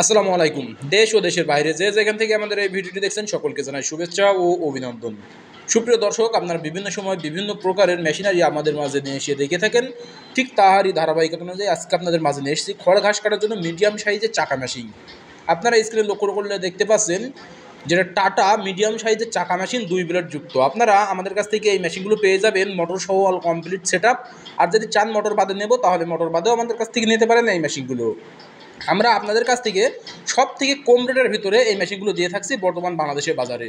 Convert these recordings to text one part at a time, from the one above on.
আসসালামু আলাইকুম। দেশ ও দেশের বাইরে যে যেখান থেকে আমাদের এই ভিডিওটি দেখছেন সকলকে জানাই শুভেচ্ছা ও অভিনন্দন। সুপ্রিয় দর্শক, আপনারা বিভিন্ন সময় বিভিন্ন প্রকারের মেশিনারি আমাদের মাঝে নিয়ে এসে দেখে থাকেন। ঠিক তারই ধারাবাহিকতা অনুযায়ী আজকে আপনাদের মাঝে নিয়ে এসেছি খড় ঘাস কাটার জন্য মিডিয়াম সাইজের চাকা মেশিন। আপনারা স্ক্রিনে লক্ষ্য করলে দেখতে পাচ্ছেন যেটা টাটা মিডিয়াম সাইজের চাকা মেশিন 2 ব্লেড যুক্ত। আপনারা আমাদের কাছ থেকে এই মেশিনগুলো পেয়ে যাবেন মোটর সহ অল কমপ্লিট সেটআপ। আর যদি চান মোটর বাদে নেব তাহলে মোটর বাদেও আমাদের কাছ থেকে নিতে পারেন এই মেশিনগুলো। আমরা আপনাদের কাছ থেকে সব থেকে কম রেটের ভিতরে এই মেশিনগুলো দিয়ে থাকছি বর্তমান বাংলাদেশের বাজারে।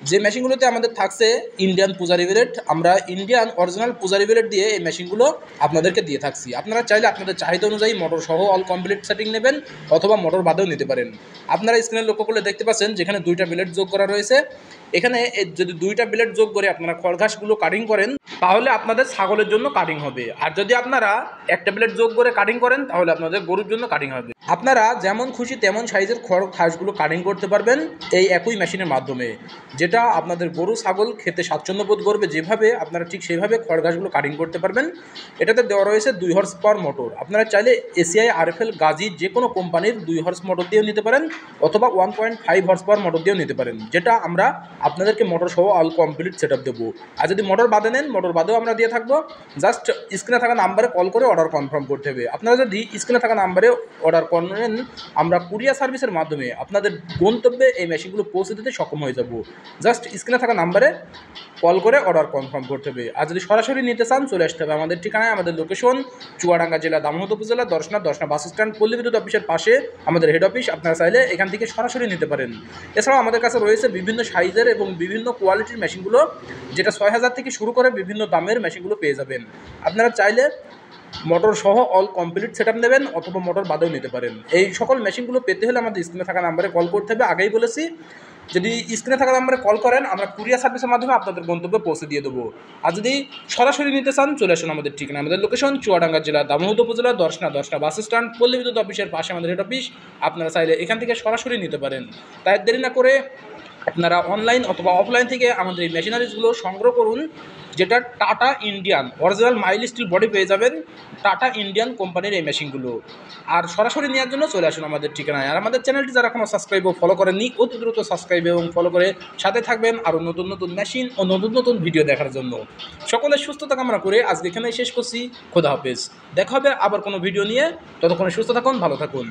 যে মেশিনগুলোতে আমাদের থাকছে ইন্ডিয়ান পূজারি ব্লেড, আমরা ইন্ডিয়ান অরিজিনাল পূজারি ব্লেড দিয়ে এই মেশিনগুলো আপনাদেরকে দিয়ে থাকছি। আপনারা চাইলে আপনাদের চাহিদা অনুযায়ী মোটর সহ অল কমপ্লিট সেটিং নেবেন অথবা মোটর বাদেও নিতে পারেন। আপনারা স্ক্রিনে লক্ষ্য করলে দেখতে পাচ্ছেন যেখানে 2টা ব্লেড যোগ করা রয়েছে। এখানে যদি 2টা ব্লেড যোগ করে আপনারা খড় ঘাসগুলো কাটিং করেন তাহলে আপনাদের ছাগলের জন্য কাটিং হবে, আর যদি আপনারা একটা ব্লেড যোগ করে কাটিং করেন তাহলে আপনাদের গরুর জন্য কাটিং হবে। আপনারা যেমন খুশি তেমন সাইজের খড় ঘাসগুলো কাটিং করতে পারবেন এই একই মেশিনের মাধ্যমে, যেটা আপনাদের গরু ছাগল খেতে স্বাচ্ছন্দ্য বোধ করবে যেভাবে, আপনারা ঠিক সেইভাবে খড় ঘাসগুলো কাটিং করতে পারবেন। এটাতে দেওয়া রয়েছে 2 হর্স পাওয়ার মোটর। আপনারা চাইলে এসিআই আরএফএল গাজী যে কোনো কোম্পানির 2 হর্স মোটর দিয়েও নিতে পারেন অথবা 1.5 হর্স পাওয়ার মোটর দিয়েও নিতে পারেন, যেটা আমরা আপনাদেরকে মোটর সহ অল কমপ্লিট সেটআপ দেবো। আর যদি মোটর বাদে নেন মোটর বাদেও আমরা দিয়ে থাকবো। জাস্ট স্ক্রিনে থাকা নাম্বারে কল করে অর্ডার কনফার্ম করতে হবে। আপনারা যদি স্ক্রিনে থাকা নাম্বারে অর্ডার করেন আমরা কুরিয়ার সার্ভিসের মাধ্যমে আপনাদের গন্তব্যে এই মেশিনগুলো পৌঁছে দিতে সক্ষম হয়ে যাব। জাস্ট স্ক্রিনে থাকা নাম্বারে কল করে অর্ডার কনফার্ম করতে হবে। আর যদি সরাসরি নিতে চান চলে আসতে হবে আমাদের ঠিকানায়। আমাদের লোকেশন চুয়াডাঙ্গা জেলা দামোহদ উপজেলা দর্শনা বাস স্ট্যান্ড পল্লী বিদ্যুৎ অফিসের পাশে আমাদের হেড অফিস। আপনারা চাইলে এখান থেকে সরাসরি নিতে পারেন। এছাড়াও আমাদের কাছে রয়েছে বিভিন্ন সাইজের এবং বিভিন্ন কোয়ালিটির মেশিনগুলো, যেটা 6000 থেকে শুরু করে বিভিন্ন দামের মেশিনগুলো পেয়ে যাবেন। আপনারা চাইলে মোটর সহ অল কমপ্লিট সেটআপ নেবেন অথবা মোটর বাদেও নিতে পারেন। এই সকল মেশিনগুলো পেতে হলে আমাদের স্ক্রিনে থাকা নাম্বারে কল করতে হবে। আগেই বলেছি, যদি স্ক্রিনে থাকা নাম্বারে কল করেন আমরা কুরিয়ার সার্ভিসের মাধ্যমে আপনাদের গন্তব্যে পৌঁছে দিয়ে দেবো। আর যদি সরাসরি নিতে চান চলে আসুন আমাদের ঠিকানা। আমাদের লোকেশন চুয়াডাঙ্গা জেলা দামোহদ উপজেলা দর্শনা বাস স্ট্যান্ড পল্লী বিদ্যুৎ অফিসের পাশে আমাদের হেড অফিস। আপনারা চাইলে এখান থেকে সরাসরি নিতে পারেন। তাই দেরি না করে আপনারা অনলাইন অথবা অফলাইন থেকে আমাদের এই মেশিনারিজগুলো সংগ্রহ করুন, যেটা tata Indian original mile steel body পেয়ে যাবেন টাটা ইন্ডিয়ান কোম্পানির এই মেশিনগুলো। আর সরাসরি নেওয়ার জন্য চলে আসুন আমাদের ঠিকানায়। আর আমাদের চ্যানেলটি যারা এখনও সাবস্ক্রাইব ও ফলো করেননি অতি দ্রুত সাবস্ক্রাইব এবং ফলো করে সাথে থাকবেন আরও নতুন নতুন মেশিন ও নতুন নতুন ভিডিও দেখার জন্য। সকলের সুস্থতা কামনা করে আজকে এখানেই শেষ করছি। খোদা হাফেজ। দেখা হবে আবার কোনো ভিডিও নিয়ে। ততক্ষণে সুস্থ থাকুন, ভালো থাকুন।